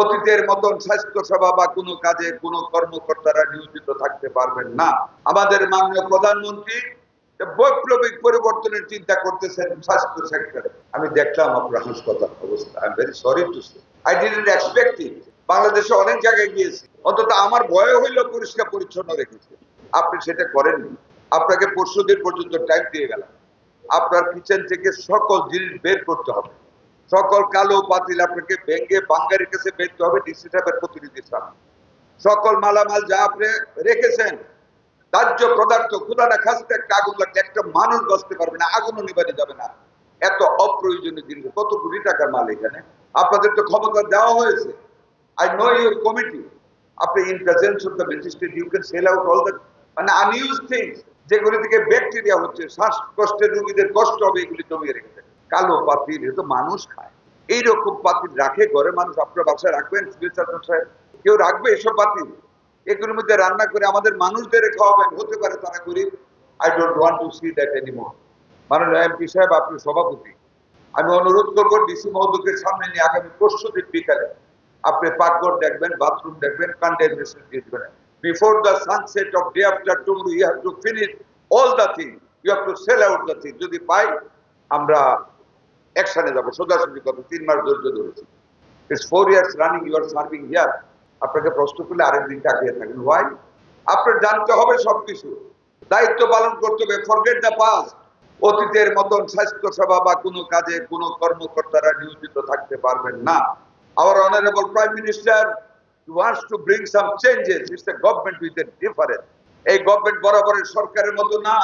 অতীতের মতন স্বাস্থ্য সেবা বা কোনো কাজে কোনো কর্মকর্তারা নিয়োজিত থাকতে পারবেন না। আমাদের মাননীয় প্রধানমন্ত্রী বৈপ্লবিক পরিবর্তনের চিন্তা করতেছেন স্বাস্থ্য সেক্টরে। আমি দেখলাম আপনার হাসপাতাল অবস্থা। I am very sorry to say, I didn't expect ইট। বাংলাদেশে অনেক জায়গায় গিয়েছি, অন্তত আমার ভয় হইলো পরিষ্কার পরিচ্ছন্ন রেখেছে। আপনি সেটা করেননি। আপনাকে পরশুদিন পর্যন্ত টাইম দিয়ে গেলাম। আপনার কিচেন থেকে সকল জিনিস বের করতে হবে, সকল কালো পাতিল আপনাকে ভেঙে বাঙ্গারির কাছে বেরতে হবে, ডিসি সাহেবের প্রতিনিধির সামনে। সকল মালামাল যা আপনি রেখেছেন, দাহ্য পদার্থ, খুদানা খাসতে একটা আগুন লাগলে একটা মানুষ বাঁচতে পারবে না, আগুনও নিবাতে যাবে না। এত অপ্রয়োজনীয় জিনিস, কত কোটি টাকার মাল এখানে। আপনাদের তো ক্ষমতা দেওয়া হয়েছে। I know your committee. আপনি in presence of the magistrate you can sell out all the unused things, যেগুলি থেকে ব্যাকটেরিয়া হচ্ছে, শ্বাসকষ্টের রোগীদের কষ্ট হবে, এগুলি জমিয়ে রেখেছেন। কালো পাতিল, এ তো মানুষ খায়। এইরকম পাতিল রাখে ঘরে মানুষ? আপনার বাসায় রাখবেন সাহেব? কেউ রাখবে এসব পাতিল? এগুলোর মধ্যে রান্না করে আমাদের মানুষদের খাওয়াবেন? হতে পারে তারা গরিব। I don't want to see that anymore. মাননীয় এমপি সাহেব, আপনি সভাপতি, আমি অনুরোধ করবো ডিসি মহোদয়কে সামনে নিয়ে আগামী পরশুদিন বিকালে আপনি পাকঘর দেখবেন, বাথরুম দেখবেন, কন্ডেনসেশন দেখবেন। Before the sunset of day after tomorrow, you have to finish all the things. You have to sell out the things. যদি পাই আমরা অ্যাকশনে যাব। সোজাসুজি কথা, 3 মাস ধৈর্য ধরেছি। It's 4 years running you are serving here. আপনাকে প্রশ্ন করলে আরেকদিন তাকিয়ে থাকেন। Why? আপনার জানতে হবে সবকিছু, দায়িত্ব পালন করতে হবে। Forget the past. অতীতের মতন স্বাস্থ্য সেবা বা কোনো কাজে কোনো কর্মকর্তারা নিয়োজিত থাকতে পারবেন না। Our honorable Prime Minister wants to bring some changes. It's a government with a difference. এই গভর্নমেন্ট বরাবরের সরকারের মতো না।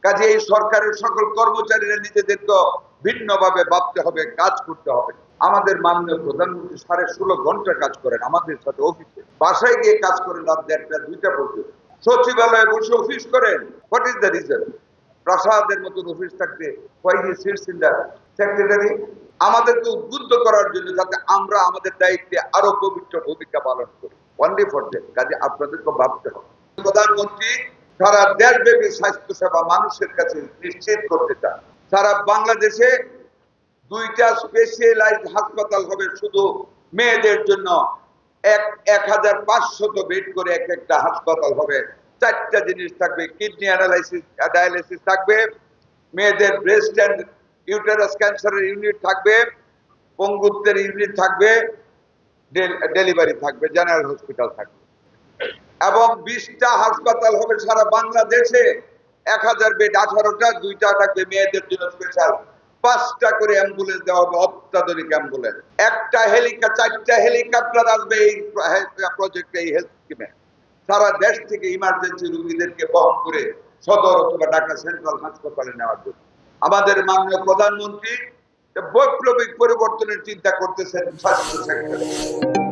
কাজে এই সরকারের সকল কর্মচারীরা নিজেদেরকে ভিন্নভাবে ভাবতে হবে, কাজ করতে হবে। আমাদের মাননীয় প্রধানমন্ত্রী 16.5 ঘন্টা কাজ করেন আমাদের সাথে অফিসে, বাসায় গিয়ে কাজ করেন রাত 1টা 2টা পর্যন্ত, সচিবালয়ে বসে অফিস করেন। What is the reason? প্রাসাদের মতন অফিস থাকতে why he sits in the secretary? আমাদেরকে উদ্বুদ্ধ করার জন্য, যাতে আমরা আমাদের দায়িত্বে আরো পবিত্র ভূমিকা পালন করি। Only for that. কাজে আপনাদেরকে ভাবতে হবে। প্রধানমন্ত্রী সারা দেশব্যাপী স্বাস্থ্য সেবা মানুষের কাছে নিশ্চিত করতে চান। সারা বাংলাদেশে 2টা স্পেশালাইজড হাসপাতাল হবে শুধু মেয়েদের জন্য। 1500 বেড করে একটা হাসপাতাল হবে। 4টা জিনিস থাকবে, কিডনি অ্যানালাইসিস ডায়ালিসিস থাকবে, মেয়েদের ব্রেস্ট অ্যান্ড ইউটেরাস ক্যান্সারের ইউনিট থাকবে, পঙ্গুত্বের ইউনিট থাকবে, ডেলিভারি থাকবে, জেনারেল হসপিটাল থাকবে। এবং 20টা হাসপাতাল হবে সারা বাংলাদেশে। 1000 বেড, 18টা, 2টা থাকবে মেয়েদের জন্য স্পেশাল। 5টা করে অ্যাম্বুলেন্স দেওয়া হবে, অত্যাধুনিক অ্যাম্বুলেন্স। 4টা হেলিকপ্টার আসবে এই প্রজেক্টে, এই হেলথ স্কিমে। সারা দেশ থেকে ইমার্জেন্সি রোগীদেরকে বহন করে সদর অথবা ঢাকা সেন্ট্রাল হাসপাতালে নেওয়ার জন্য। আমাদের মাননীয় প্রধানমন্ত্রী বৈপ্লবিক পরিবর্তনের চিন্তা করতেছেন স্বাস্থ্য সেক্টরে।